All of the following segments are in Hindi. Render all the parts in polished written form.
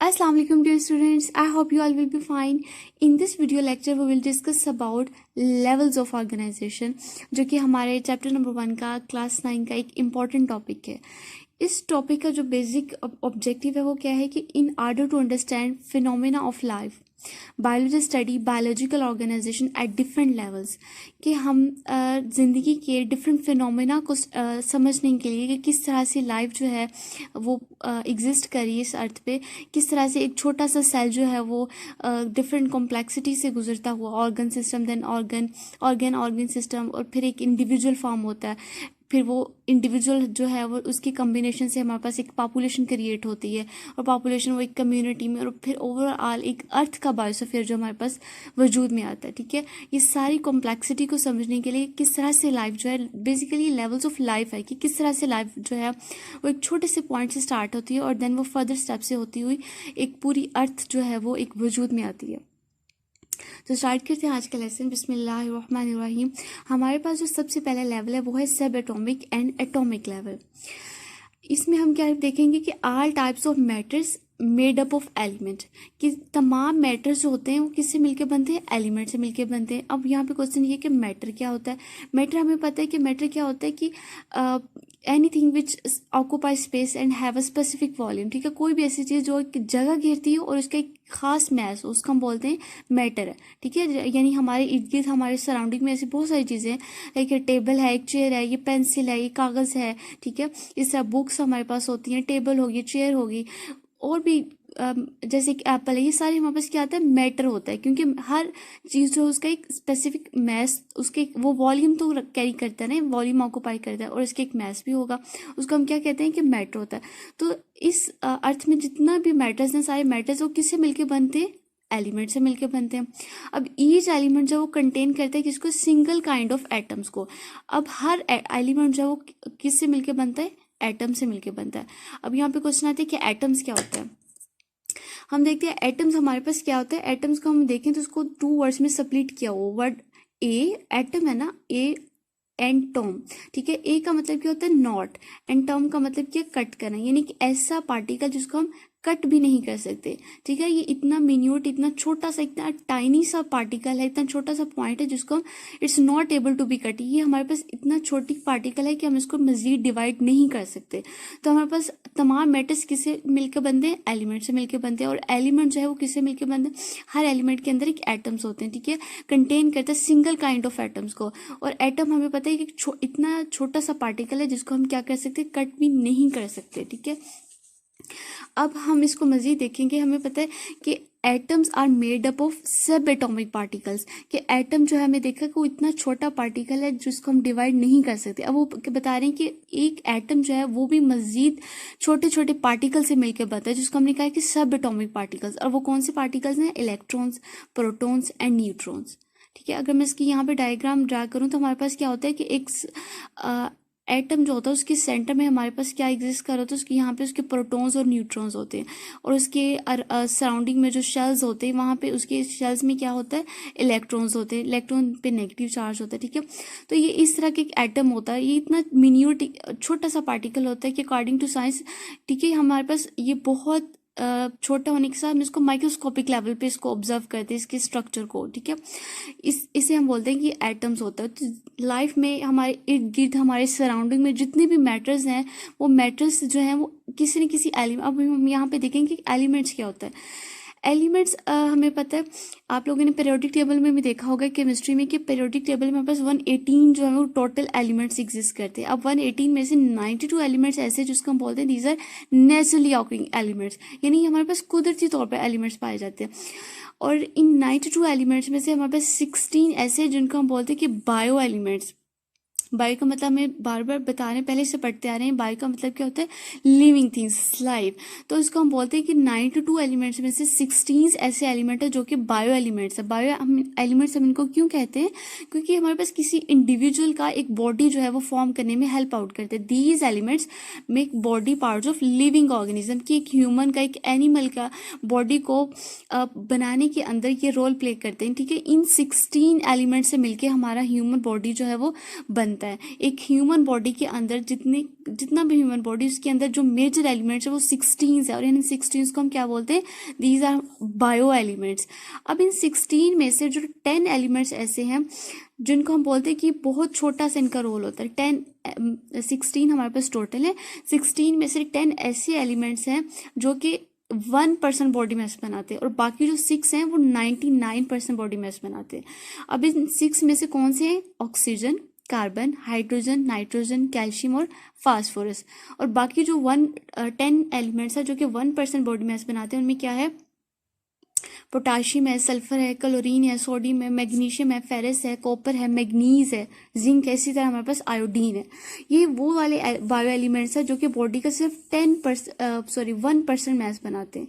Assalamu alaikum dear students. I hope you all will be fine. In this video lecture we will discuss about levels of organization, जो कि हमारे चैप्टर नंबर 1 का क्लास 9 का एक इम्पॉर्टेंट टॉपिक है. इस टॉपिक का जो बेसिक ऑब्जेक्टिव है वो क्या है कि in order to understand phenomena of life biology study biological organization at different levels, कि हम ज़िंदगी के डिफरेंट फिनोमेना को समझने के लिए कि किस तरह से लाइफ जो है वो एग्जिस्ट करी इस अर्थ पे, किस तरह से एक छोटा सा सेल जो है वो डिफरेंट कॉम्प्लेक्सिटी से गुजरता हुआ organ system, then organ system, और फिर एक इंडिविजुअल फॉर्म होता है. फिर वो इंडिविजुअल जो है वो उसकी कम्बिनेशन से हमारे पास एक पॉपुलेशन क्रिएट होती है, और पॉपुलेशन वो एक कम्युनिटी में, और फिर ओवरऑल एक अर्थ का बायोस्फीयर जो हमारे पास वजूद में आता है. ठीक है, ये सारी कॉम्प्लेक्सिटी को समझने के लिए किस तरह से लाइफ जो है, बेसिकली लेवल्स ऑफ लाइफ है कि किस तरह से लाइफ जो है वो एक छोटे से पॉइंट से स्टार्ट होती है और देन वो फर्दर स्टेप से होती हुई एक पूरी अर्थ जो है वो एक वजूद में आती है. तो स्टार्ट करते हैं आज का लेसन. बिस्मिल्लाहिर्रहमानिर्रहीम. हमारे पास जो सबसे पहला लेवल है वो है सब एटॉमिक एंड एटॉमिक लेवल. इसमें हम क्या देखेंगे कि all types of matters made up of element, कि तमाम मैटर्स जो होते हैं वो किससे मिलकर बनते हैं, एलिमेंट से मिलकर बनते हैं. अब यहाँ पे क्वेश्चन ये कि मैटर क्या होता है. मैटर हमें पता है कि मैटर क्या होता है कि anything which occupy space and have a specific volume. ठीक है, कोई भी ऐसी चीज़ जो एक जगह घेरती है और उसका एक खास मैस हो, उसको हम बोलते हैं मैटर है. ठीक है, यानी हमारे इर्द गिर्द हमारे सराउंडिंग में ऐसी बहुत सारी चीज़ें हैं, लाइक ये टेबल है, एक चेयर है, ये पेंसिल है, ये कागज़ है. ठीक है, इस तरह बुक्स हमारे पास होती हैं, टेबल होगी, चेयर होगी, और भी जैसे कि एप्पल है, ये सारे हमारे पास क्या आता है, मैटर होता है. क्योंकि हर चीज़ जो उसका एक स्पेसिफिक मैस, उसके वो वॉल्यूम तो कैरी करता है ना, वॉल्यूम ऑक्यूपाई करता है, और इसके एक मैस भी होगा, उसको हम क्या कहते हैं कि मैटर होता है. तो इस अर्थ में जितना भी मैटर्स हैं, सारे मैटर्स वो किससे मिलके बनते हैं, एलिमेंट से मिलके बनते हैं. अब ईच एलिमेंट जो वो कंटेन करता है किसको, सिंगल काइंड ऑफ एटम्स को. अब हर एलिमेंट जो वो किससे मिलके बनता है, एटम से मिलके बनता है. अब यहाँ पे क्वेश्चन आता है कि एटम्स क्या होता है. हम देखते हैं एटम्स हमारे पास क्या होता है. एटम्स को हम देखें तो उसको 2 वर्ड्स में स्प्लिट किया हुआ. वर्ड ए, एटम है ना, ए एंड टर्म. ठीक है, ए का मतलब क्या होता है, नॉट, एंड टर्म का मतलब क्या, कट करना, यानी कि ऐसा पार्टिकल जिसको हम कट भी नहीं कर सकते. ठीक है, ये इतना मिन्यूट, इतना छोटा सा, इतना टाइनी सा पार्टिकल है, इतना छोटा सा पॉइंट है जिसको हम it's not able to be cut. ये हमारे पास इतना छोटी पार्टिकल है कि हम इसको मजीद डिवाइड नहीं कर सकते. तो हमारे पास तमाम मैटर्स किससे मिलकर बनते हैं, एलिमेंट से मिलकर बनते हैं. और एलिमेंट जो है वो किससे मिलकर बनते हैं, हर एलिमेंट के अंदर एक एटम्स होते हैं. ठीक है, कंटेन करता है सिंगल काइंड ऑफ एटम्स को. और एटम हमें पता है कि इतना छोटा सा पार्टिकल है जिसको हम क्या कर सकते, कट भी नहीं कर सकते. ठीक है, अब हम इसको मजीद देखेंगे. हमें पता है कि atoms are made up of subatomic particles, कि एटम जो है हमें देखा कि वो इतना छोटा पार्टिकल है जिसको हम डिवाइड नहीं कर सकते. अब वो बता रहे हैं कि एक एटम जो है वो भी मजीद छोटे छोटे पार्टिकल से मिलकर बनता है, जिसको हमने कहा कि सब एटॉमिक पार्टिकल्स. और वो कौन से पार्टिकल्स हैं, इलेक्ट्रॉन्स, प्रोटॉन्स एंड न्यूट्रॉन्स. ठीक है, अगर मैं इसकी यहाँ पे डायग्राम ड्रा करूँ तो हमारे पास क्या होता है कि एक एटम जो होता है उसके सेंटर में हमारे पास क्या एग्जिस्ट कर रहा होता है, उसके यहाँ पे उसके प्रोटॉन्स और न्यूट्रॉन्स होते हैं, और उसके सराउंडिंग में जो शेल्स होते हैं वहाँ पे उसके शेल्स में क्या होता है, इलेक्ट्रॉन्स होते हैं. इलेक्ट्रॉन पे नेगेटिव चार्ज होता है. ठीक है, तो ये इस तरह का एक एटम होता है. ये इतना मिन्यूट छोटा सा पार्टिकल होता है कि अकॉर्डिंग टू साइंस, ठीक है, हमारे पास ये बहुत छोटा होने के साथ हम इसको माइक्रोस्कोपिक लेवल पे इसको ऑब्जर्व करते हैं, इसके स्ट्रक्चर को. ठीक है, इसे हम बोलते हैं कि एटम्स होता है. तो लाइफ में हमारे इर्द गिर्द हमारे सराउंडिंग में जितने भी मैटर्स हैं, वो मैटर्स जो हैं वो किसी न किसी एलिमेंट. अब हम यहाँ पे देखेंगे कि एलिमेंट्स क्या होता है. एलिमेंट्स हमें पता है, आप लोगों ने पीरियोडिक टेबल में भी देखा होगा केमिस्ट्री में, कि पीरियोडिक टेबल में हमारे पास 118 जो है वो टोटल एलिमेंट्स एग्जिस्ट करते हैं. अब 118 में से 92 एलिमेंट्स ऐसे जिसको हम बोलते हैं these are naturally occurring elements, यानी हमारे पास कुदरती तौर पर एलिमेंट्स पाए जाते हैं. और इन 92 एलिमेंट्स में से हमारे पास 16 ऐसे जिनको हम बोलते हैं कि बायो एलिमेंट्स. बायो का मतलब हमें बार बार बता रहे हैं, पहले से पढ़ते आ रहे हैं. बायो का मतलब क्या होता है, लिविंग थिंग्स, लाइफ. तो इसको हम बोलते हैं कि 92 एलिमेंट्स में से 16 ऐसे एलिमेंट है जो कि बायो एलिमेंट्स है. बायो एलिमेंट्स हम इनको क्यों कहते हैं, क्योंकि हमारे पास किसी इंडिविजुअल का एक बॉडी जो है वो फॉर्म करने में हेल्प आउट करते हैं. These elements make body parts of living organism, कि एक ह्यूमन का, एक एनिमल का बॉडी को बनाने के अंदर ये रोल प्ले करते हैं. ठीक है, इन 16 एलिमेंट से मिलकर हमारा ह्यूमन बॉडी जो है वो बनता होता है एक ह्यूमन बॉडी के अंदर, जितना भी ह्यूमन बॉडी उसके अंदर जो मेजर एलिमेंट्स है वो 16 है, और इन 16 को हम क्या बोलते हैं, दीज आर बायो एलिमेंट्स। अब इन 16 में से जो 10 एलिमेंट्स ऐसे हैं जिनको हम बोलते हैं कि बहुत छोटा सा इनका रोल होता है। 16 हमारे पास टोटल है, 16 में से 10 ऐसे एलिमेंट्स हैं जो कि 1% बॉडी मास बनाते हैं, और बाकी जो 6 हैं वो 99% बॉडी मास बनाते हैं। अब इन 6 में से कौन से हैं, oxygen, carbon, hydrogen, nitrogen, calcium और फास्फोरस। और बाकी जो 10 एलिमेंट्स है जो कि 1% बॉडी मास बनाते हैं, उनमें क्या है, पोटाशियम है, सल्फर है, क्लोरीन है, सोडियम है, मैग्नीशियम है, फेरस है, कॉपर है, मैग्नीज है, जिंक है, इसी तरह हमारे पास आयोडीन है। ये वो वाले बायो एलिमेंट्स है जो कि बॉडी का सिर्फ 1% मास बनाते हैं।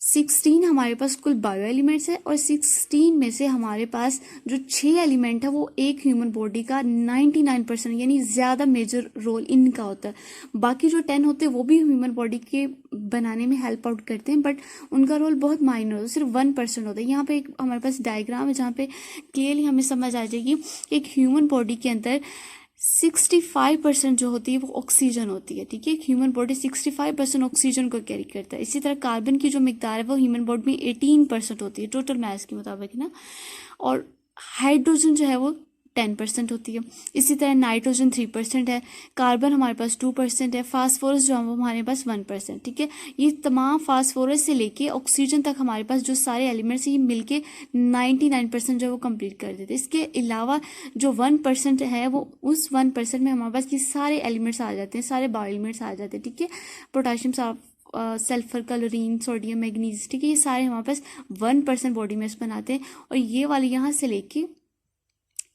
16 हमारे पास कुल बायो एलिमेंट्स है, और 16 में से हमारे पास जो 6 एलिमेंट है वो एक ह्यूमन बॉडी का 99% यानी ज़्यादा मेजर रोल इनका होता है। बाकी जो 10 होते हैं वो भी ह्यूमन बॉडी के बनाने में हेल्प आउट करते हैं, बट उनका रोल बहुत माइनर होता है, सिर्फ 1% होता है। यहाँ पे एक हमारे पास डायग्राम है जहाँ पे क्लियरली हमें समझ आ जाएगी कि एक ह्यूमन बॉडी के अंदर 65% जो होती है वो ऑक्सीजन होती है, ठीक है। ह्यूमन बॉडी 65% ऑक्सीजन को कैरी करता है। इसी तरह कार्बन की जो मिकदार है वो ह्यूमन बॉडी में 18% होती है टोटल मास के मुताबिक ना, और हाइड्रोजन जो है वो 10% होती है। इसी तरह नाइट्रोजन 3% है, कार्बन हमारे पास 2% है, फास्फोरस जो है वो हमारे पास 1%, ठीक है। ये तमाम फास्फोरस से लेके ऑक्सीजन तक हमारे पास जो सारे एलिमेंट्स ये मिलके 99% जो है वो कंप्लीट कर देते हैं। इसके अलावा जो 1% है वो उस 1% में हमारे पास ये सारे एलिमेंट्स आ जाते हैं, सारे बायो एलिमेंट्स आ जाते हैं, ठीक है। Potassium, sulphur, chlorine, sodium, manganese, ठीक है, ये सारे हमारे पास 1% बॉडी मास बनाते हैं। और ये वाले यहाँ से लेके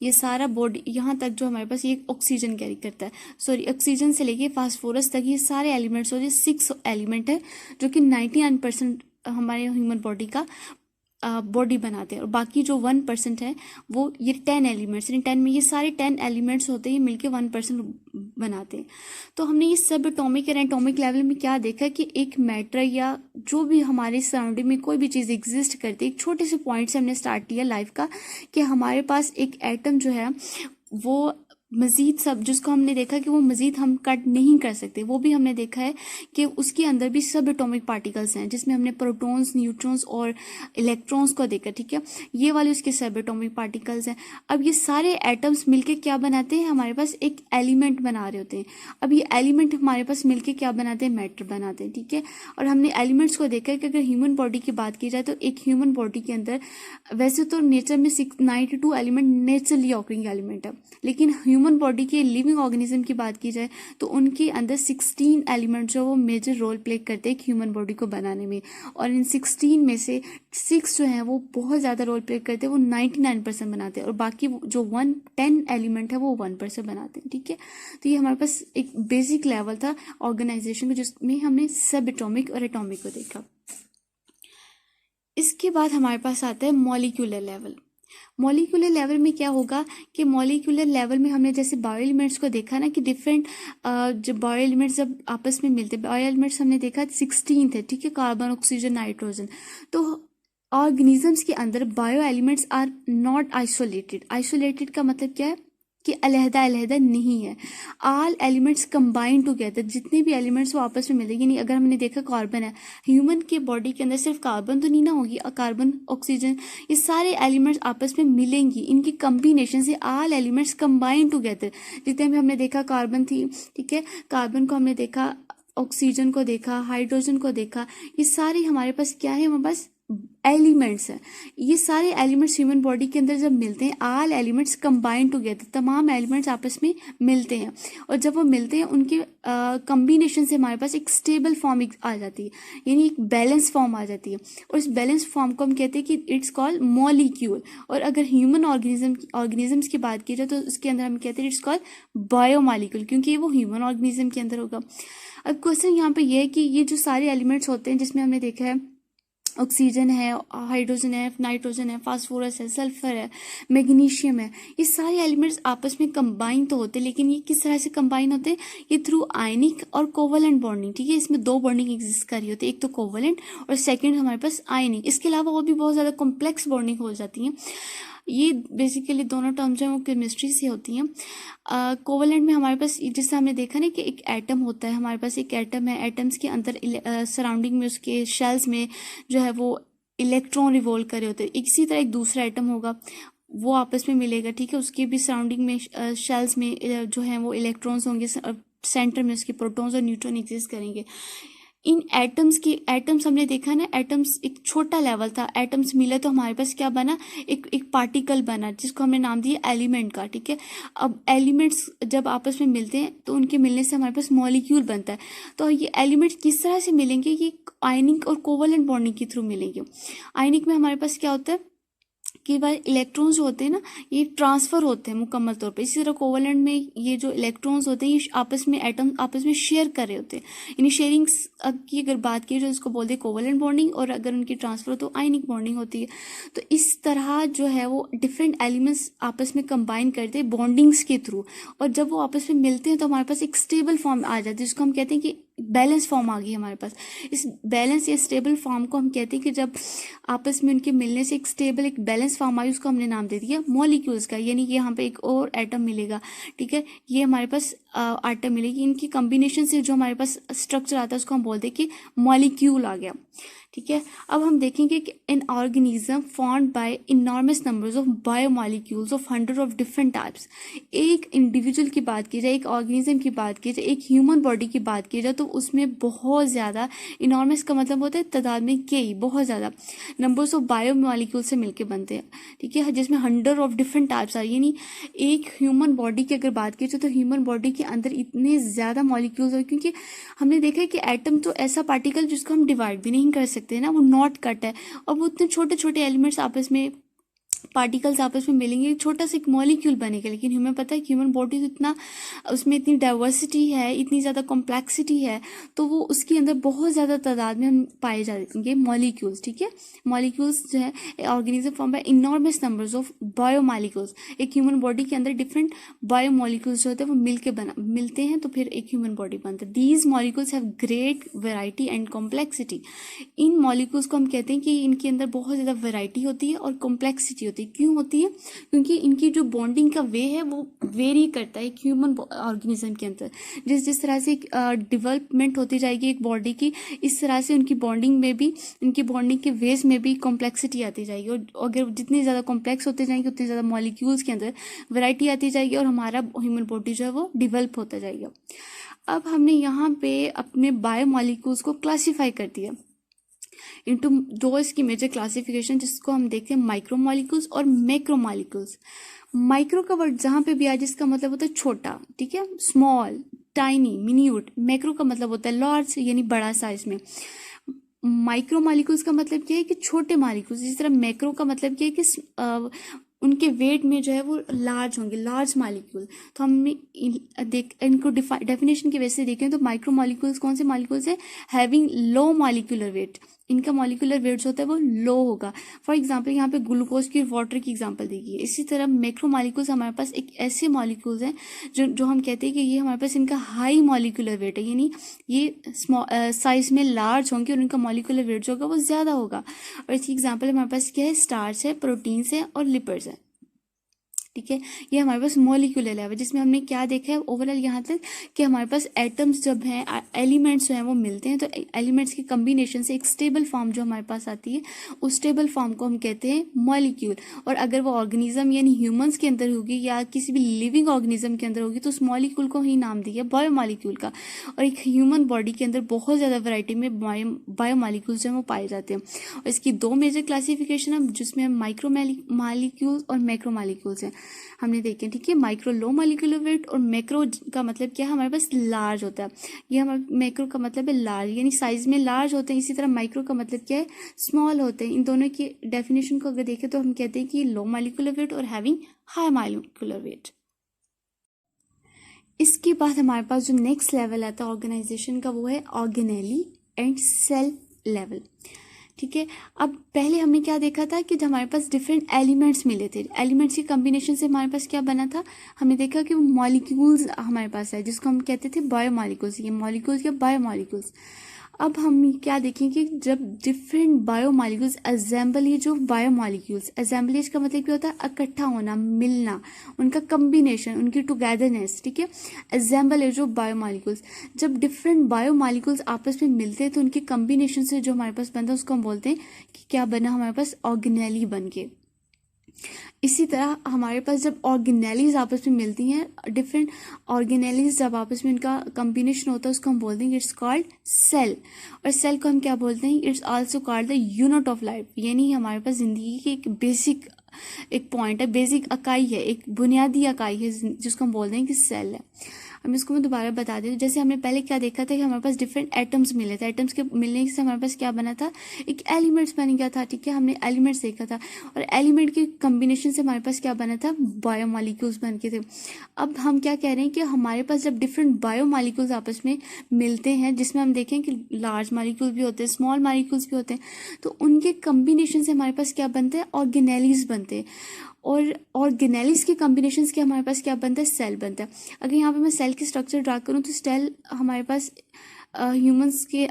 ये सारा बॉडी यहाँ तक जो हमारे पास ये ऑक्सीजन कैरी करता है, सॉरी ऑक्सीजन से लेके फास्फोरस तक ये सारे एलिमेंट्स होते हैं। 6 एलिमेंट है जो कि 99% हमारे ह्यूमन बॉडी का बॉडी बनाते हैं, और बाकी जो 1% है वो ये 10 एलिमेंट्स, इन 10 में ये सारे 10 एलिमेंट्स होते हैं, ये मिलके 1% बनाते हैं। तो हमने ये सब एटॉमिक और एटॉमिक लेवल में क्या देखा कि एक मैटर या जो भी हमारे सराउंडिंग में कोई भी चीज़ एग्जिस्ट करती है, एक छोटे से पॉइंट से हमने स्टार्ट किया लाइफ का कि हमारे पास एक एटम जो है वो मज़ीद सब, जिसको हमने देखा कि वो मज़ीद हम कट नहीं कर सकते, वो भी हमने देखा है कि उसके अंदर भी सब एटॉमिक पार्टिकल्स हैं, जिसमें हमने प्रोटॉन्स, न्यूट्रॉन्स और इलेक्ट्रॉन्स को देखा, ठीक है। ये वाले उसके सब एटॉमिक पार्टिकल्स हैं। अब ये सारे एटम्स मिलके क्या बनाते हैं, हमारे पास एक एलिमेंट बना रहे होते हैं। अब ये एलिमेंट हमारे पास मिलके क्या बनाते हैं, मैटर बनाते हैं, ठीक है। और हमने एलिमेंट्स को देखा है कि अगर ह्यूमन बॉडी की बात की जाए तो एक ह्यूमन बॉडी के अंदर वैसे तो नेचर में 92 एलिमेंट नेचुरली ऑकरिंग एलिमेंट है, लेकिन ह्यूमन बॉडी के लिविंग ऑर्गेनिज्म की बात की जाए तो उनके अंदर 16 एलिमेंट जो वो मेजर रोल प्ले करते हैं ह्यूमन बॉडी को बनाने में। और इन 16 में से 6 जो हैं वो बहुत ज़्यादा रोल प्ले करते हैं, वो 99% बनाते हैं, और बाकी जो 10 एलिमेंट है वो 1% बनाते हैं, ठीक है। तो ये हमारे पास एक बेसिक लेवल था ऑर्गेनाइजेशन का, जिसमें हमने सब एटॉमिक और एटॉमिक को देखा। इसके बाद हमारे पास आता है मॉलिक्यूलर लेवल। मॉलिक्यूलर लेवल में क्या होगा कि मॉलिक्यूलर लेवल में हमने जैसे बायो एलिमेंट्स को देखा ना कि डिफरेंट जो बायो एलिमेंट्स जब आपस में मिलते, बायो एलिमेंट्स हमने देखा 16 थे, ठीक है, कार्बन, ऑक्सीजन, नाइट्रोजन। तो ऑर्गेनिजम्स के अंदर bio elements are not isolated. Isolated का मतलब क्या है कि अलहदा अलहदा नहीं है। ऑल एलिमेंट्स कंबाइन टुगेदर, जितने भी एलिमेंट्स वो आपस में मिलेंगे। नहीं, अगर हमने देखा कार्बन है, ह्यूमन के बॉडी के अंदर सिर्फ कार्बन तो नहीं ना होगी, कार्बन, ऑक्सीजन, ये सारे एलिमेंट्स आपस में मिलेंगी, इनकी कम्बिनेशन से ऑल एलिमेंट्स कंबाइन टुगेदर। जितने भी हमने देखा कार्बन थी, ठीक है, कार्बन को हमने देखा, ऑक्सीजन को देखा, हाइड्रोजन को देखा, ये सारे हमारे पास क्या है, हमारे पास एलिमेंट्स हैं। ये सारे एलिमेंट्स ह्यूमन बॉडी के अंदर जब मिलते हैं, ऑल एलिमेंट्स कंबाइन टुगेदर, तमाम एलिमेंट्स आपस में मिलते हैं, और जब वो मिलते हैं उनके कम्बिनेशन से हमारे पास एक स्टेबल फॉर्म आ जाती है, यानी एक बैलेंस फॉर्म आ जाती है, और इस बैलेंस फॉर्म को हम कहते हैं कि इट्स कॉल्ड मॉलिक्यूल। और अगर ह्यूमन ऑर्गेनिजम्स की बात की जाए तो उसके अंदर हम कहते हैं इट्स कॉल्ड बायोमॉलिक्यूल, क्योंकि वो ह्यूमन ऑर्गेनिज्म के अंदर होगा। अब क्वेश्चन यहाँ पे ये है कि ये जो सारे एलिमेंट्स होते हैं जिसमें हमने देखा है ऑक्सीजन है, हाइड्रोजन है, नाइट्रोजन है, फास्फोरस है, सल्फर है, मैग्नीशियम है, ये सारे एलिमेंट्स आपस में कंबाइन तो होते हैं, लेकिन ये किस तरह से कंबाइन होते हैं, ये थ्रू आयनिक और कोवलेंट बॉन्डिंग, ठीक है। इसमें 2 बॉन्डिंग एग्जिस्ट कर रही होती है, एक तो कोवलेंट और सेकंड हमारे पास आयनिक। इसके अलावा और भी बहुत ज़्यादा कॉम्प्लेक्स बॉन्डिंग हो जाती है। ये बेसिकली दोनों टर्म जो है वो केमिस्ट्री से होती हैं। कोवलेंट में हमारे पास जिससे हमने देखा ना कि एक एटम होता है, हमारे पास एक एटम है, एटम्स के अंदर सराउंडिंग में उसके शेल्स में जो है वो इलेक्ट्रॉन रिवॉल्व कर रहे होते हैं। इसी तरह एक दूसरा एटम होगा, वो आपस में मिलेगा, ठीक है, उसके भी सराउंडिंग में शेल्स में जो है वो इलेक्ट्रॉन्स होंगे, सेंटर में उसके प्रोटॉन्स और न्यूट्रॉन एग्जिस्ट करेंगे। इन एटम्स हमने देखा ना, एटम्स एक छोटा लेवल था, एटम्स मिले तो हमारे पास क्या बना, एक पार्टिकल बना जिसको हमने नाम दिया एलिमेंट का, ठीक है। अब एलिमेंट्स जब आपस में मिलते हैं तो उनके मिलने से हमारे पास मॉलिक्यूल बनता है। तो ये एलिमेंट्स किस तरह से मिलेंगे, ये आयनिक और कोवलेंट बॉन्डिंग के थ्रू मिलेंगे। आयनिक में हमारे पास क्या होता है कि भाई इलेक्ट्रॉन्स जो होते हैं ना ये ट्रांसफर होते हैं मुकम्मल तौर पे। इसी तरह कोवलेंट में ये जो इलेक्ट्रॉन्स होते हैं ये आपस में एटम आपस में शेयर कर रहे होते हैं। यानी शेयरिंग की अगर बात की जो इसको बोलते हैं कोवलेंट बॉन्डिंग, और अगर उनकी ट्रांसफर हो तो आयनिक बॉन्डिंग होती है। तो इस तरह जो है वो डिफरेंट एलिमेंट्स आपस में कंबाइन करते हैं बॉन्डिंग्स के थ्रू, और जब वो आपस में मिलते हैं तो हमारे पास एक स्टेबल फॉर्म आ जाती है जिसको हम कहते हैं कि बैलेंस फॉर्म आ गई हमारे पास। इस बैलेंस या स्टेबल फॉर्म को हम कहते हैं कि जब आपस में उनके मिलने से एक स्टेबल एक बैलेंस फॉर्म आई, उसको हमने नाम दे दिया मॉलिक्यूल्स का। यानी कि यहाँ पे एक और एटम मिलेगा, ठीक है, ये हमारे पास एटम मिलेगी, इनकी कॉम्बिनेशन से जो हमारे पास स्ट्रक्चर आता है उसको हम बोलते हैं कि मॉलिक्यूल आ गया, ठीक है। अब हम देखेंगे कि an organism formed by enormous numbers of biomolecules of 100 of different types. एक इंडिविजुअल की बात की जाए, एक ऑर्गेनिज्म की बात की जाए, एक ह्यूमन बॉडी की बात की जाए तो उसमें बहुत ज़्यादा, इनॉर्मस का मतलब होता है तादाद में कई, बहुत ज़्यादा नंबर्स ऑफ बायोमॉलिक्यूल से मिलकर बनते हैं, ठीक है, जिसमें 100 ऑफ डिफरेंट टाइप्स आ। यानी एक ह्यूमन बॉडी की अगर बात की जाए तो ह्यूमन बॉडी के अंदर इतने ज़्यादा मॉलिक्यूल्स हैं, क्योंकि हमने देखा है कि एटम तो ऐसा पार्टिकल जिसको हम डिवाइड भी नहीं कर सकते ना, वो नॉट कट है, और वो इतने छोटे छोटे एलिमेंट्स आपस में, पार्टिकल्स आपस में मिलेंगे, छोटा सा एक मॉलिक्यूल बनेगा। लेकिन हमें पता है कि ह्यूमन बॉडी तो इतना, उसमें इतनी डाइवर्सिटी है, इतनी ज़्यादा कॉम्प्लेक्सिटी है, तो वो उसके अंदर बहुत ज़्यादा तादाद में हम पाए जाएंगे मॉलिक्यूल्स, ठीक है। मॉलिक्यूल्स जो है organism form by enormous numbers of biomolecules. एक ह्यूमन बॉडी के अंदर डिफरेंट बायोमॉलिक्यूल्स जो होते हैं वो मिलते हैं तो फिर एक ह्यूमन बॉडी बनता है। These molecules have great variety and complexity. In molecules को हम कहते हैं कि इनके अंदर बहुत ज़्यादा वेराइटी होती है और कॉम्प्लेक्सिटी होती है। क्यों होती है? क्योंकि इनकी जो बॉन्डिंग का वे है वो वेरी करता है एक ह्यूमन ऑर्गेनिज्म के अंदर। जिस जिस तरह से डेवलपमेंट होती जाएगी एक बॉडी की, इस तरह से उनकी बॉन्डिंग में भी, उनकी बॉन्डिंग के वेज में भी कॉम्प्लेक्सिटी आती जाएगी, और अगर जितनी ज़्यादा कॉम्प्लेक्स होते जाएंगे उतनी ज़्यादा मॉलिक्यूल्स के अंदर वैरायटी आती जाएगी और हमारा ह्यूमन बॉडी जो है वो डेवलप होता जाएगा। अब हमने यहाँ पे अपने बायोमॉलिक्यूल्स को क्लासीफाई कर दिया इनटू दो इसकी मेजर क्लासिफिकेशन, जिसको हम देखते हैं माइक्रोमॉलिक्यूल्स और मैक्रोमॉलिक्यूल्स। माइक्रो का वर्ड जहाँ पे भी आए जिसका मतलब होता है छोटा, ठीक है, स्मॉल, टाइनी, मिन्यूट। मैक्रो का मतलब होता है लार्ज, यानी बड़ा साइज में। माइक्रोमॉलिक्यूल्स का मतलब क्या है कि छोटे मॉलिक्यूल्स। इस तरह मैक्रो का मतलब क्या है कि उनके वेट में जो है वो लार्ज होंगे, लार्ज मॉलिक्यूल। तो हमने इनको डेफिनेशन की वजह से देखें तो माइक्रो मॉलिक्यूल्स कौन से मॉलिक्यूल्स हैं? Having low molecular weight. इनका मॉलिक्यूलर वेट जो होता है वो लो होगा। फॉर एग्जांपल यहाँ पे ग्लूकोज की वाटर की एग्जांपल देखिए। इसी तरह मैक्रो मॉलिक्यूल्स हमारे पास एक ऐसे मॉलिक्यूल्स हैं जो हम कहते हैं कि ये हमारे पास इनका हाई मॉलिक्यूलर वेट है, यानी ये साइज में लार्ज होंगे और इनका मॉलिक्यूलर वेट जो होगा वो ज़्यादा होगा। और इसकी एग्जाम्पल हमारे पास क्या है? स्टार्च है, प्रोटीन्स है और लिपिड्स है, ठीक है। ये हमारे पास मॉलिक्यूलर लेवल, जिसमें हमने क्या देखा है ओवरऑल यहाँ तक कि हमारे पास एटम्स जब हैं, एलिमेंट्स जो हैं वो मिलते हैं तो एलिमेंट्स की कम्बिनेशन से एक स्टेबल फॉर्म जो हमारे पास आती है, उस स्टेबल फॉर्म को हम कहते हैं मॉलिक्यूल। और अगर वो ऑर्गेनिज्म यानी ह्यूमंस के अंदर होगी या किसी भी लिविंग ऑर्गेनिज्म के अंदर होगी तो उस मॉलिक्यूल को ही नाम दिया बायोमॉलिक्यूल का। और एक ह्यूमन बॉडी के अंदर बहुत ज़्यादा वैरायटी में बायोमॉलिक्यूल्स जो हैं वो पाए जाते हैं। और इसकी दो मेजर क्लासिफिकेशन है जिसमें माइक्रो मॉलिक्यूल्स और मैक्रो मॉलिक्यूल्स हैं हमने देखे, ठीक है। माइक्रो लो मॉलिक्यूलर वेट और मैक्रो का मतलब क्या है? हमारे पास लार्ज होता है। ये हमारे मैक्रो का मतलब है लार्ज, यानी साइज में लार्ज होते हैं। इसी तरह माइक्रो का मतलब क्या है? स्मॉल होते हैं। इन दोनों की डेफिनेशन को अगर देखें तो हम कहते हैं कि लो मॉलिक्यूलर वेट और हैविंग हाई मॉलिक्यूलर वेट। इसके बाद हमारे पास जो नेक्स्ट लेवल आता है ऑर्गेनाइजेशन का वो है ऑर्गेनेली एंड सेल लेवल, ठीक है। अब पहले हमने क्या देखा था कि हमारे पास डिफरेंट एलिमेंट्स मिले थे, एलिमेंट्स की कॉम्बिनेशन से हमारे पास क्या बना था? हमने देखा कि वो मॉलिक्यूल्स हमारे पास है जिसको हम कहते थे बायोमॉलिक्यूल्स। ये मॉलिक्यूल्स या बायोमॉलिक्यूल्स। अब हम क्या देखें कि जब डिफरेंट बायोमॉलिक्यूल्स असेंबल, ये जो बायोमॉलिक्यूल्स असेंबलेज का मतलब क्या होता है, इकट्ठा होना, मिलना, उनका कम्बिनेशन, उनकी टुगेदरनेस, ठीक है। असेंबल है जो बायोमॉलिक्यूल्स, जब डिफरेंट बायोमॉलिक्यूल्स आपस में मिलते हैं तो उनके कम्बिनेशन से जो हमारे पास बनता है उसको हम बोलते हैं कि क्या बना हमारे पास, ऑर्गेनेली बन के। इसी तरह हमारे पास जब ऑर्गेनेलीज आपस में मिलती हैं, डिफरेंट ऑर्गेनेलीज जब आपस में इनका कम्बिनेशन होता है उसको हम बोलते हैं इट्स कॉल्ड सेल। और सेल को हम क्या बोलते हैं, it's also called the unit of life, यानी हमारे पास जिंदगी की एक बेसिक एक पॉइंट है, बेसिक इकाई है, एक बुनियादी इकाई है जिसको हम बोलते हैं कि सेल है। अब इसको मैं दोबारा बता देती हूँ। जैसे हमने पहले क्या देखा था कि हमारे पास डिफरेंट एटम्स मिले थे, एटम्स के मिलने से हमारे पास क्या बना था, एक एलिमेंट्स बन गया था, ठीक है। हमने एलिमेंट्स देखा था और एलिमेंट के कम्बिनेशन से हमारे पास क्या बना था, बायोमॉलिक्यूल्स बन के थे। अब हम क्या कह रहे हैं कि हमारे पास जब डिफरेंट बायोमॉलिक्यूल्स आपस में मिलते हैं, जिसमें हम देखें कि लार्ज मॉलिक्यूल भी होते हैं, स्मॉल मॉलिक्यूल्स भी होते हैं, तो उनके कम्बिनेशन से हमारे पास क्या बनते हैं, ऑर्गेनेलीज बनते हैं। और ऑर्गेनेलिस के कॉम्बिनेशन के हमारे पास क्या बनता है, सेल बनता है। अगर यहाँ पे मैं सेल की स्ट्रक्चर ड्रा करूँ तो सेल हमारे पास ह्यूमंस के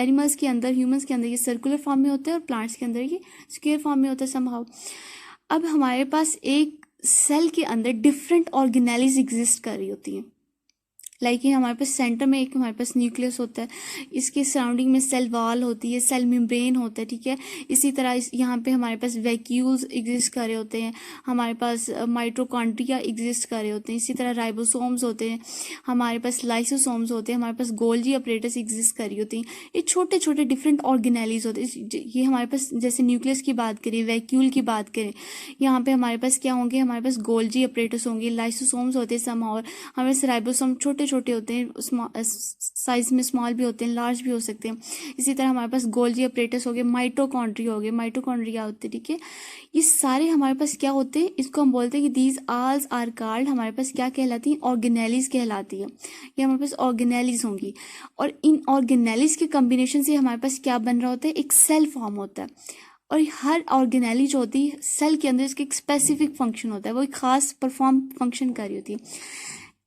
एनिमल्स के अंदर, ह्यूमंस के अंदर ये सर्कुलर फॉर्म में होता है और प्लांट्स के अंदर ये स्क्वायर फॉर्म में होता है समहाउ। अब हमारे पास एक सेल के अंदर डिफरेंट ऑर्गेनेलिस एग्जिस्ट कर रही होती हैं। लाइक ये हमारे पास सेंटर में एक हमारे पास न्यूक्लियस होता है, इसके सराउंडिंग में सेल वॉल होती है, सेल मेम्ब्रेन होता है, ठीक है। इसी तरह यहाँ पे हमारे पास वैक्यूल्स एग्जिस्ट कर रहे होते हैं, हमारे पास माइटोकॉन्ड्रिया एग्जिस्ट कर रहे होते हैं, इसी तरह राइबोसोम्स होते हैं, हमारे पास लाइसोसोम्स होते हैं, हमारे पास गोल्जी अपरेटस एग्जिस्ट कर रही होती हैं। ये छोटे छोटे डिफरेंट ऑर्गेनेलीज होते हैं। ये हमारे पास जैसे न्यूक्लियस की बात करें, वैक्यूल की बात करें, यहाँ पे हमारे पास क्या होंगे, हमारे पास गोल्जी अपरेटस होंगे, लाइसोसोम्स होते हैं सम, और हमारे पास राइबोसोम छोटे छोटे होते हैं, साइज में स्मॉल भी होते हैं, लार्ज भी हो सकते हैं। इसी तरह हमारे पास गोल्जी अपरेटस हो गए, माइटोकॉन्ड्रिया हो गए, माइटोकॉन्ड्रिया होते हैं, ठीक है। ये सारे हमारे पास क्या होते हैं, इसको हम बोलते हैं कि दीज आल्स आर कॉल्ड, हमारे पास क्या कहलाती हैं, ऑर्गेनेलीज कहलाती है। ये हमारे पास ऑर्गेनेलीज होंगी और इन ऑर्गेनेलीज के कम्बिनेशन से हमारे पास क्या बन रहा होता है, एक सेल फॉर्म होता है। और हर ऑर्गेनेली जो होती है सेल के अंदर, इसका एक स्पेसिफिक फंक्शन होता है, वो एक खास परफॉर्म फंक्शन कर रही होती है।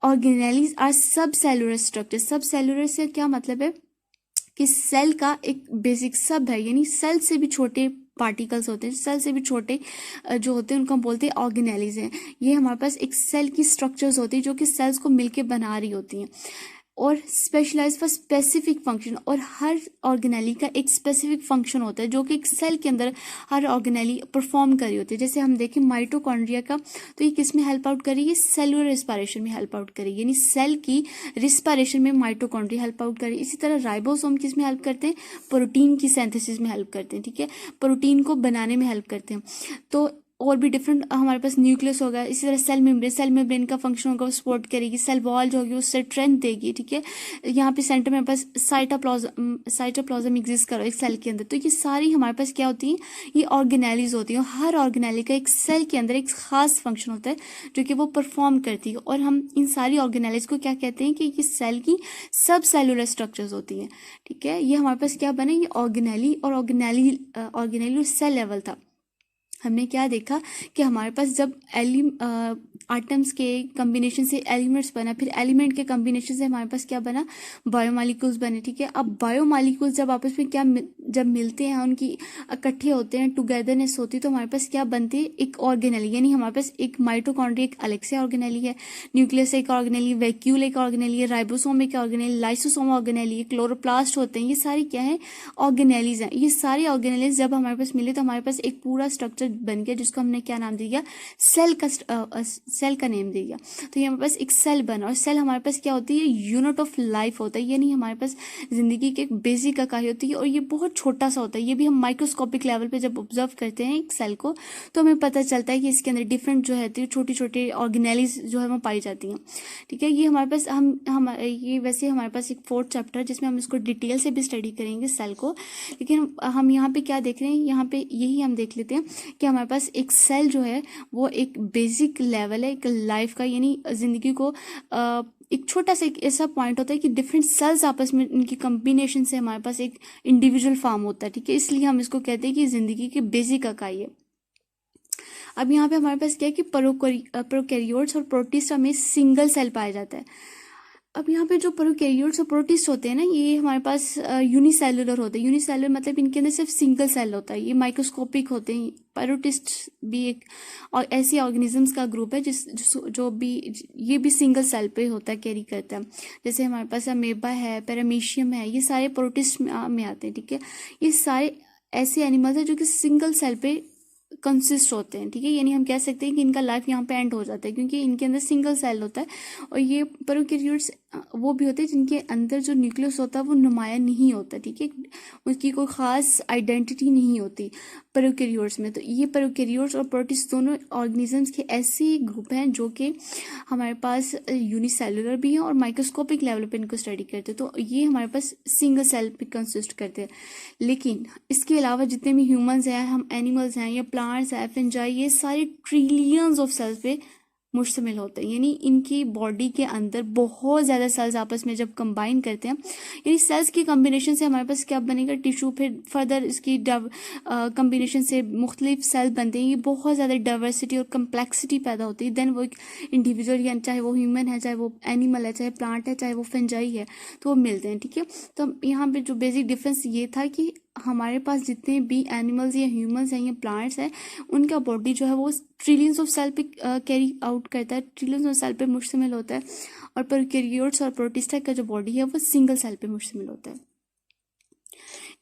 ऑर्गेनेलीज आर सब सेलुलर स्ट्रक्चर। सब सेलुलर से क्या मतलब है कि सेल का एक बेसिक सब है, यानी सेल से भी छोटे पार्टिकल्स होते हैं, सेल से भी छोटे जो होते हैं उनको हम बोलते हैं ऑर्गेनेलीज हैं। ये हमारे पास एक सेल की स्ट्रक्चर्स होती है जो कि सेल्स को मिलके बना रही होती हैं और स्पेशलाइज फॉर स्पेसिफिक फंक्शन। और हर ऑर्गेनेली का एक स्पेसिफिक फंक्शन होता है जो कि एक सेल के अंदर हर ऑर्गेनेली परफॉर्म कर रही होती है। जैसे हम देखें माइटोकॉन्ड्रिया का, तो ये किस में हेल्प आउट करेगी, सेलुलर रिस्पायरेशन में हेल्प आउट करेगी, यानी सेल की रिस्पायरेशन में माइटोकॉन्ड्रिया हेल्प आउट करेगी। इसी तरह राइबोसोम किस में हेल्प करते हैं, प्रोटीन की सिंथेसिस में हेल्प करते हैं, ठीक है, प्रोटीन को बनाने में हेल्प करते हैं। तो और भी डिफरेंट हमारे पास न्यूक्लियस होगा। इसी तरह सेल मेम्ब्रेन का फंक्शन होगा, वो सपोर्ट करेगी, सेल वॉल जो होगी वो स्ट्रेंथ देगी, ठीक है। यहाँ पे सेंटर में पास साइटोप्लाज्म एग्जिस्ट करो एक सेल के अंदर। तो ये सारी हमारे पास क्या होती है, ये ऑर्गेनेलीज होती है। हर ऑर्गेनेली का एक सेल के अंदर एक खास फंक्शन होता है जो कि वो परफॉर्म करती है, और हम इन सारी ऑर्गेनेलीज को क्या कहते हैं कि ये सेल की सब सेलुलर स्ट्रक्चर्स होती हैं, ठीक है। ये हमारे पास क्या बने, ये ऑर्गेनेली और ऑर्गेनेली सेल लेवल था। हमने क्या देखा कि हमारे पास जब आटम्स के कम्बिनेशन से एलिमेंट्स बना, फिर एलिमेंट के कम्बिनेशन से हमारे पास क्या बना, बायोमॉलिक्यूल्स बने, ठीक है। अब बायोमॉलिक्यूल्स जब आपस में जब मिलते हैं, उनकी इकट्ठे होते हैं, टुगेदरनेस होती है, तो हमारे पास क्या बनती है, एक ऑर्गेनेली। यानी हमारे पास एक माइटोकॉन्ड्रिया एक अलग से ऑर्गेनेली है, न्यूक्लियस एक ऑर्गेनेली, वैक्यूल एक ऑर्गेनेली है, राइबोसोम एक ऑर्गेनेली, लाइसोसोम ऑर्गेनेली है, क्लोरोप्लास्ट होते हैं, ये सारी क्या है, ऑर्गेनेलीज हैं। ये सारी ऑर्गेनेलीज जब हमारे पास मिले तो हमारे पास एक पूरा स्ट्रक्चर बन गया जिसको हमने क्या नाम दिया, सेल का नेम दिया। तो ये हमारे पास एक सेल बना, और सेल हमारे पास क्या होती है, यूनिट ऑफ लाइफ होता है, यानी हमारे पास जिंदगी की एक बेसिक इकाई होती है, और ये बहुत छोटा सा होता है। ये भी हम माइक्रोस्कोपिक लेवल पे जब ऑब्जर्व करते हैं एक सेल को, तो हमें पता चलता है कि इसके अंदर डिफरेंट जो है छोटी छोटी ऑर्गेनेलीज जो है वो पाई जाती हैं, ठीक है। ये हमारे पास ये वैसे हमारे पास एक 4th चैप्टर जिसमें हम इसको डिटेल से भी स्टडी करेंगे सेल को, लेकिन हम यहाँ पे क्या देख रहे हैं, यहाँ पे यही हम देख लेते हैं कि हमारे पास एक सेल जो है वो एक बेसिक लेवल है एक लाइफ का, यानी जिंदगी को एक छोटा सा एक ऐसा पॉइंट होता है कि डिफरेंट सेल्स आपस में इनकी कम्बिनेशन से हमारे पास एक इंडिविजुअल फॉर्म होता है, ठीक है। इसलिए हम इसको कहते हैं कि जिंदगी की बेसिक इकाई है। अब यहाँ पे हमारे पास क्या है कि प्रोकैरियोट्स और प्रोटिस्टा में सिंगल सेल पाया जाता है। अब यहाँ पे जो प्रोकैरियोट्स और प्रोटिस्ट होते हैं ना, ये हमारे पास यूनिसेलुलर होते हैं। यूनिसेलुलर मतलब इनके अंदर सिर्फ सिंगल सेल होता है, ये माइक्रोस्कोपिक होते हैं। प्रोटिस्ट भी एक और ऐसी ऑर्गेनिजम्स का ग्रुप है जो भी ये भी सिंगल सेल पे होता है, कैरी करता है। जैसे हमारे पास अमेबा है, पैरामीशियम है, ये सारे प्रोटिस्ट में आते हैं, ठीक है। ये सारे ऐसे एनिमल्स हैं जो कि सिंगल सेल पे कंसिस्ट होते हैं, ठीक है। यानी हम कह सकते हैं कि इनका लाइफ यहाँ पे एंड हो जाता है, क्योंकि इनके अंदर सिंगल सेल होता है। और ये प्रोकैरियोट्स वो भी होते हैं जिनके अंदर जो न्यूक्लियस होता है वो नुमाया नहीं होता, ठीक है। उसकी कोई खास आइडेंटिटी नहीं होती प्रोकैरियोट्स में। तो ये प्रोकैरियोट्स और प्रोटिस्ट दोनों ऑर्गेनिजम्स के ऐसे ग्रुप हैं जो कि हमारे पास यूनिसेलुलर भी हैं और माइक्रोस्कोपिक लेवल पे इनको स्टडी करते हैं। तो ये हमारे पास सिंगल सेल पे कंसिस्ट करते हैं। लेकिन इसके अलावा जितने भी ह्यूमंस हैं, हम एनिमल्स हैं या प्लांट्स हैं, फंजाई, ये सारे ट्रिलियंस ऑफ सेल्स पे मुश्तमिल होते हैं। यानी इनकी बॉडी के अंदर बहुत ज़्यादा सेल्स आपस में जब कंबाइन करते हैं, यानी सेल्स की कम्बिनेशन से हमारे पास क्या बनेगा, टिश्यू। फिर फर्दर इसकी कम्बिनेशन से मुख्तलिफ सेल बनते हैं। ये बहुत ज़्यादा डाइवर्सिटी और कम्प्लेक्सिटी पैदा होती है। देन वो एक इंडिविजुअल, या चाहे वो ह्यूमन है, चाहे वो एनिमल है, चाहे प्लांट है, चाहे वो फंजाई है, तो वो मिलते हैं, ठीक है। तो यहाँ पे जो बेसिक डिफरेंस ये था कि हमारे पास जितने भी एनिमल्स या ह्यूमंस हैं या प्लांट्स हैं, उनका बॉडी जो है वो ट्रिलियंस ऑफ सेल पे कैरी आउट करता है, ट्रिलियंस ऑफ सेल पे मुश्तमिल होता है। और प्रोकैरियोट्स और प्रोटिस्टा का जो बॉडी है वो सिंगल सेल पे मुश्तमिल होता है।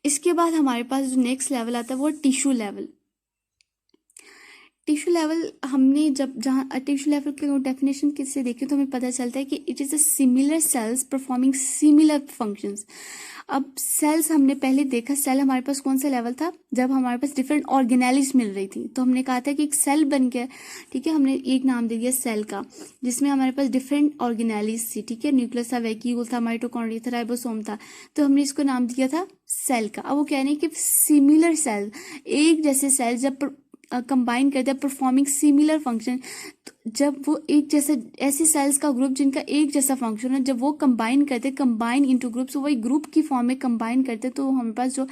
इसके बाद हमारे पास जो नेक्स्ट लेवल आता है वो टिश्यू लेवल। टिश्यू लेवल हमने जब जहाँ टिश्यू लेवल की डेफिनेशन किससे देखी तो हमें पता चलता है कि it is a similar sales performing similar functions. अब सेल्स हमने पहले देखा, सेल हमारे पास कौन सा लेवल था, जब हमारे पास डिफरेंट ऑर्गेनेलिज मिल रही थी। तो हमने कहा था कि एक सेल बन गया, ठीक है। हमने एक नाम दे दिया सेल का, जिसमें हमारे पास डिफरेंट ऑर्गेनेलिज थी, ठीक है। न्यूक्लियस था, वैक्यूल था, माइटोकॉन्ड्रिया था, राइबोसोम था। तो हमने इसको नाम दिया था सेल का। अब वो कह रहे हैं कि सिमिलर सेल, एक जैसे सेल जब कंबाइन करते हैं परफॉर्मिंग सिमिलर फंक्शन, जब वो एक जैसा, ऐसे सेल्स का ग्रुप जिनका एक जैसा फंक्शन है, जब वो कंबाइन करते, कंबाइन इनटू ग्रुप्स, वो एक ग्रुप की फॉर्म में कंबाइन करते, तो हमारे पास जो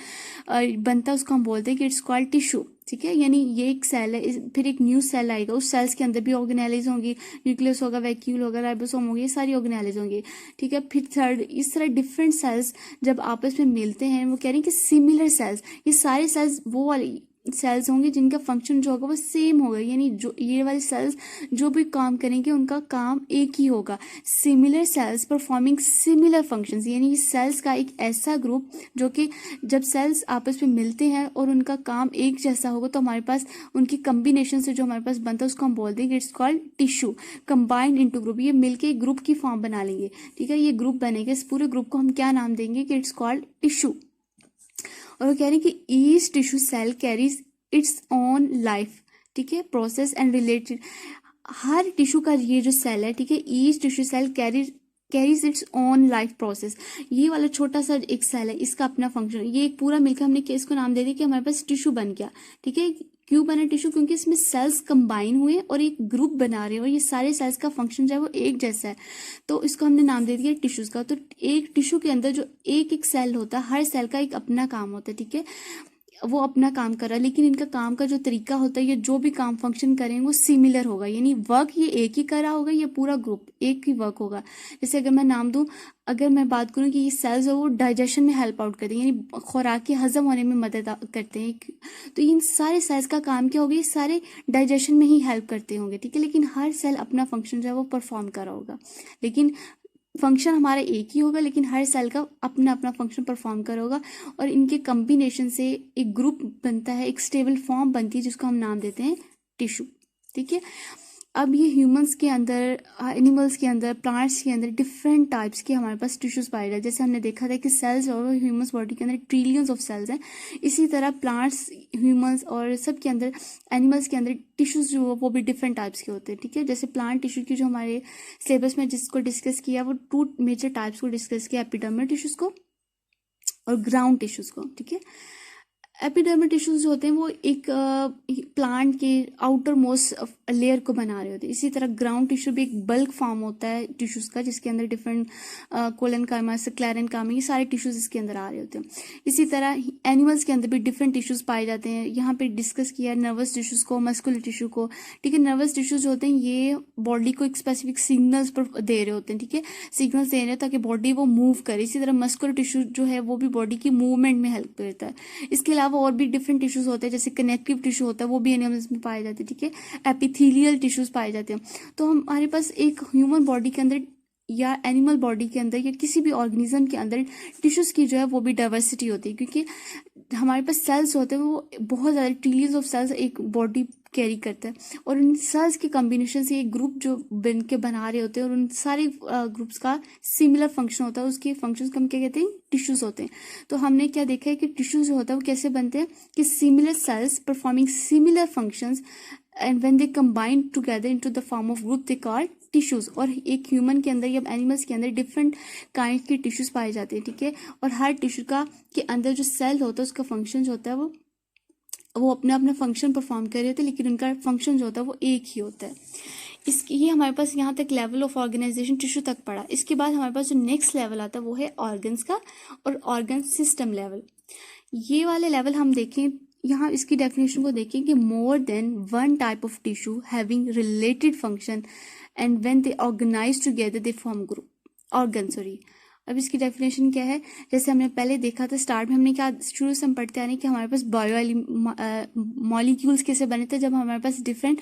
बनता है उसको हम बोलते हैं कि इट्स कॉल्ड टिश्यू, ठीक है। यानी ये एक सेल है, फिर एक न्यू सेल आएगा, उस सेल्स के अंदर भी ऑर्गेनेलिज होंगी, न्यूक्लियस होगा, वैक्यूल होगा, राइबोसोम होगी, ये सारी ऑर्गेनेलिज होंगी, ठीक है। फिर थर्ड, इस तरह डिफरेंट सेल्स जब आपस में मिलते हैं, वो कह रहे हैं कि सिमिलर सेल्स, ये सारे सेल्स वो वाले सेल्स होंगे जिनका फंक्शन जो होगा वो सेम होगा। यानी जो ये वाले सेल्स जो भी काम करेंगे उनका काम एक ही होगा। Similar sales performing similar functions, यानी सेल्स का एक ऐसा ग्रुप जो कि जब सेल्स आपस में मिलते हैं और उनका काम एक जैसा होगा, तो हमारे पास उनकी कम्बिनेशन से जो हमारे पास बनता है उसको हम बोल देंगे it's called tissue combined into group. ये मिलके एक ग्रुप की फॉर्म बना लेंगे, ठीक है। ये ग्रुप बनेगा, इस पूरे ग्रुप को हम क्या नाम देंगे कि इट्स कॉल्ड टिश्यू। और वो कह रहे हैं कि each tissue cell carries its own life, ठीक है, प्रोसेस एंड रिलेटेड। हर टिश्यू का ये जो सेल है, ठीक है, each tissue cell carries its own life process. ये वाला छोटा सा एक सेल है, इसका अपना फंक्शन, ये एक पूरा मिलकर हमने इसको नाम दे दिया कि हमारे पास टिश्यू बन गया, ठीक है। क्यों बना टिश्यू, क्योंकि इसमें सेल्स कंबाइन हुए और एक ग्रुप बना रहे हैं, और ये सारे सेल्स का फंक्शन जो है वो एक जैसा है, तो इसको हमने नाम दे दिया टिश्यूज का। तो एक टिश्यू के अंदर जो एक एक सेल होता है, हर सेल का एक अपना काम होता है, ठीक है, वो अपना काम कर रहा है, लेकिन इनका काम का जो तरीका होता है, ये जो भी काम फंक्शन करेंगे वो सिमिलर होगा। यानी वर्क ये एक ही कर रहा होगा, ये पूरा ग्रुप एक ही वर्क होगा। जैसे अगर मैं नाम दूं, अगर मैं बात करूं कि ये सेल्स है वो डाइजेशन में हेल्प आउट करते हैं, यानी खुराक के हजम होने में मदद करते हैं, तो इन सारे सेल्स का काम क्या होगा, ये सारे डाइजेशन में ही हेल्प करते होंगे, ठीक है। लेकिन हर सेल अपना फंक्शन जो है वो परफॉर्म कर रहा होगा, लेकिन फंक्शन हमारा एक ही होगा, लेकिन हर सेल का अपना अपना फंक्शन परफॉर्म करेगा। और इनके कम्बिनेशन से एक ग्रुप बनता है, एक स्टेबल फॉर्म बनती है, जिसको हम नाम देते हैं टिश्यू, ठीक है। अब ये ह्यूमंस के अंदर, एनिमल्स के अंदर, प्लांट्स के अंदर डिफरेंट टाइप्स के हमारे पास टिश्यूज पाए जाते हैं। जैसे हमने देखा था कि सेल्स और ह्यूमंस बॉडी के अंदर ट्रिलियंस ऑफ सेल्स हैं, इसी तरह प्लांट्स, ह्यूमंस और सब के अंदर, एनिमल्स के अंदर टिश्यूज जो वो भी डिफरेंट टाइप्स के होते हैं, ठीक है। जैसे प्लांट टिश्यू की जो हमारे सिलेबस में जिसको डिस्कस किया, वो 2 मेजर टाइप्स को डिस्कस किया, एपिडर्मल टिश्यूज को और ग्राउंड टिश्यूज को, ठीक है। एपिडर्मल टिश्यूज होते हैं वो एक प्लांट के आउटर मोस्ट लेयर को बना रहे होते हैं। इसी तरह ग्राउंड टिश्यू भी एक बल्क फॉर्म होता है टिश्यूज का, जिसके अंदर डिफरेंट कोलन कामा क्लैरन कामा ये सारे टिश्यूज इसके अंदर आ रहे होते हैं। इसी तरह एनिमल्स के अंदर भी डिफरेंट टिश्यूज पाए जाते हैं। यहाँ पे डिस्कस किया नर्वस टिश्यूज को, मस्कुलर टिश्यू को। ठीक है, नर्वस टिश्यूज होते हैं ये बॉडी को एक स्पेसिफिक सिग्नल्स पर दे रहे होते हैं। ठीक है, सिग्नल्स दे रहे हैं ताकि बॉडी वो मूव करे। इसी तरह मस्कुलर टिश्यू जो है वो भी बॉडी की मूवमेंट में हेल्प करता है। इसके अलावा और भी डिफरेंट टिश्यूज होते हैं, जैसे कनेक्टिव टिश्यू होता है वो भी एनिमल्स में पाए जाते हैं। ठीक है, एपिथेलियल टिश्यूज पाए जाते हैं। तो हमारे पास एक ह्यूमन बॉडी के अंदर या एनिमल बॉडी के अंदर या किसी भी ऑर्गेनिज्म के अंदर टिश्यूज की जो है वो भी डाइवर्सिटी होती है, क्योंकि हमारे पास सेल्स होते हैं वो बहुत ज़्यादा ट्रिलियंस ऑफ सेल्स एक बॉडी कैरी करता है, और उन सेल्स के कॉम्बिनेशन से एक ग्रुप जो बन के बना रहे होते हैं, और उन सारे ग्रुप्स का सिमिलर फंक्शन होता है। उसके फंक्शंस को हम क्या कहते हैं, टिश्यूज होते हैं। तो हमने क्या देखा है कि टिश्यूज जो होता है वो कैसे बनते हैं कि similar sales performing similar functions and when they combine together into the form of group they called tissues. और एक ह्यूमन के अंदर या एनिमल्स के अंदर डिफरेंट काइंड के टिश्यूज पाए जाते हैं। ठीक है, और हर टिश्यू का के अंदर जो सेल होता है उसका फंक्शन जो होता है वो अपना अपना फंक्शन परफॉर्म कर रहे होते हैं, लेकिन उनका फंक्शन जो होता है वो एक ही होता है। इसकी ये हमारे पास यहाँ तक लेवल ऑफ ऑर्गेनाइजेशन टिश्यू तक पड़ा। इसके बाद हमारे पास जो नेक्स्ट लेवल आता है वो है ऑर्गन्स का और ऑर्गन सिस्टम लेवल। ये वाले लेवल हम देखें, यहाँ इसकी डेफिनेशन को देखें कि more than one type of tissue having related function and when they organize together they form group organ. Sorry, अब इसकी डेफिनेशन क्या है, जैसे हमने पहले देखा था स्टार्ट में, हमने क्या शुरू से हम पढ़ते आ रहे हैं कि हमारे पास मॉलिक्यूल्स कैसे बने थे, जब हमारे पास डिफरेंट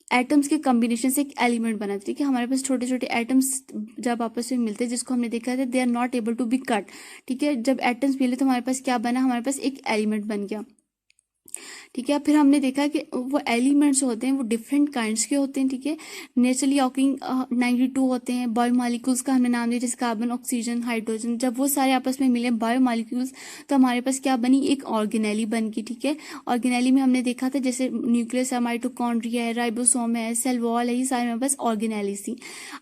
एटम्स के कॉम्बिनेशन से एक एलिमेंट बना था। ठीक है, हमारे पास छोटे छोटे एटम्स जब आपस में मिलते हैं, जिसको हमने देखा था they are not able to be cut. ठीक है, जब एटम्स मिले तो हमारे पास क्या बना, हमारे पास एक एलिमेंट बन गया। ठीक है, फिर हमने देखा कि वो एलिमेंट्स होते हैं वो डिफरेंट काइंड्स के होते हैं। ठीक है, नेचुरली ऑकरिंग 92 होते हैं। बायोमॉलिक्यूल्स का हमने नाम दिया, जैसे कार्बन, ऑक्सीजन, हाइड्रोजन। जब वो सारे आपस में मिले बायोमॉलिक्यूल्स, तो हमारे पास क्या बनी, एक ऑर्गेनेली बन गई। ठीक है, ऑर्गेनेली में हमने देखा था जैसे न्यूक्लियस है, माइटोकॉन्ड्रिया है, राइबोसोम है, सेल वॉल है, ये सारे हमारे पास ऑर्गेनेलीज थी।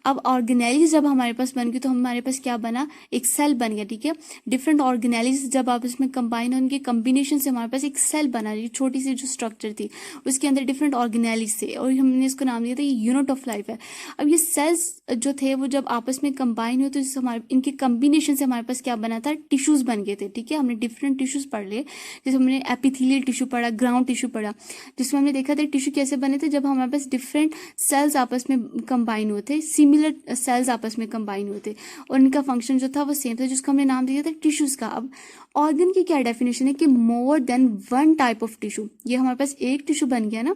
अब ऑर्गेनेलीज जब हमारे पास बन गई तो हमारे पास क्या बना, एक सेल बन गया। ठीक है, डिफरेंट ऑर्गेनेलीज जब आपस में कंबाइन होंगे कम्बिनेशन से हमारे पास एक सेल बना, छोटी सी जो स्ट्रक्चर थी उसके अंदर डिफरेंट ऑर्गेनेलीज थे, और हमने इसको नाम दिया था ये यूनिट ऑफ लाइफ है। अब ये सेल्स जो थे वो जब आपस में कंबाइन हुए तो हमारे इनके कम्बिनेशन से हमारे पास क्या बना था, टिश्यूज बन गए थे। ठीक है, हमने डिफरेंट टिश्यूज पढ़ लिए, जैसे हमने एपिथेलियल टिश्यू पढ़ा, ग्राउंड टिश्यू पढ़ा, जिसमें हमने देखा था टिश्यू कैसे बने थे, जब हमारे पास डिफरेंट सेल्स आपस में कंबाइन हुए थे, सिमिलर सेल्स आपस में कंबाइन हुए थे, और इनका फंक्शन जो था वो सेम था, जिसको हमने नाम दिया था टिश्यूज का। अब ऑर्गन की क्या डेफिनेशन है कि more than one type of tissue. ये हमारे पास एक टिश्यू बन गया ना,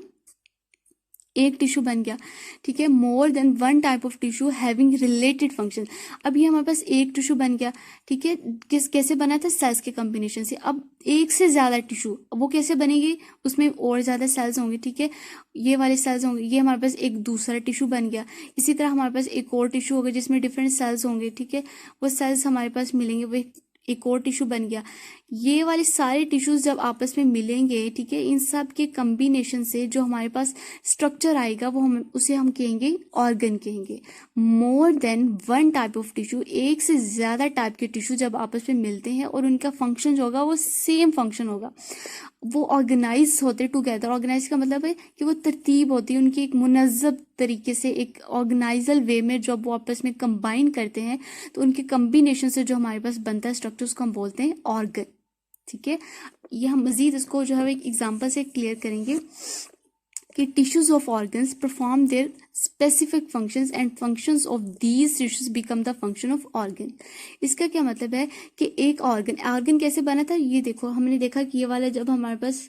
एक टिश्यू बन गया। ठीक है, मोर than one type of tissue having related function. अब ये हमारे पास एक टिश्यू बन गया। ठीक है, कैसे बना था, सेल्स के कॉम्बिनेशन से। अब एक से ज्यादा टिश्यू, वो कैसे बनेगी, उसमें और ज्यादा सेल्स होंगे। ठीक है, ये वाले सेल्स होंगे, ये हमारे पास एक दूसरा टिश्यू बन गया। इसी तरह हमारे पास एक और टिश्यू होगा जिसमें डिफरेंट सेल्स होंगे। ठीक है, वो सेल्स हमारे पास मिलेंगे, वो एक और टिश्यू बन गया। ये वाले सारे टिश्यूज जब आपस में मिलेंगे, ठीक है, इन सब के कॉम्बिनेशन से जो हमारे पास स्ट्रक्चर आएगा वो हम कहेंगे ऑर्गन कहेंगे। मोर than one type of tissue, एक से ज्यादा टाइप के टिश्यू जब आपस में मिलते हैं और उनका फंक्शन जो होगा वो सेम फंक्शन होगा, वो ऑर्गेनाइज होते टुगेदर। ऑर्गेनाइज का मतलब है कि वो तरतीब होती है उनकी, एक मुनज़्ज़म तरीके से एक ऑर्गेनाइजल वे में जब वो आपस में कंबाइन करते हैं तो उनके कम्बिनेशन से जो हमारे पास बनता है स्ट्रक्चर उसको हम बोलते हैं ऑर्गन। ठीक है, ये हम मजीद इसको जो है एक एग्जांपल से क्लियर करेंगे कि tissues of organs perform there specific functions and functions of these tissues become the function of organ. इसका क्या मतलब है कि एक ऑर्गन कैसे बना था, ये देखो हमने देखा कि ये वाला जब हमारे पास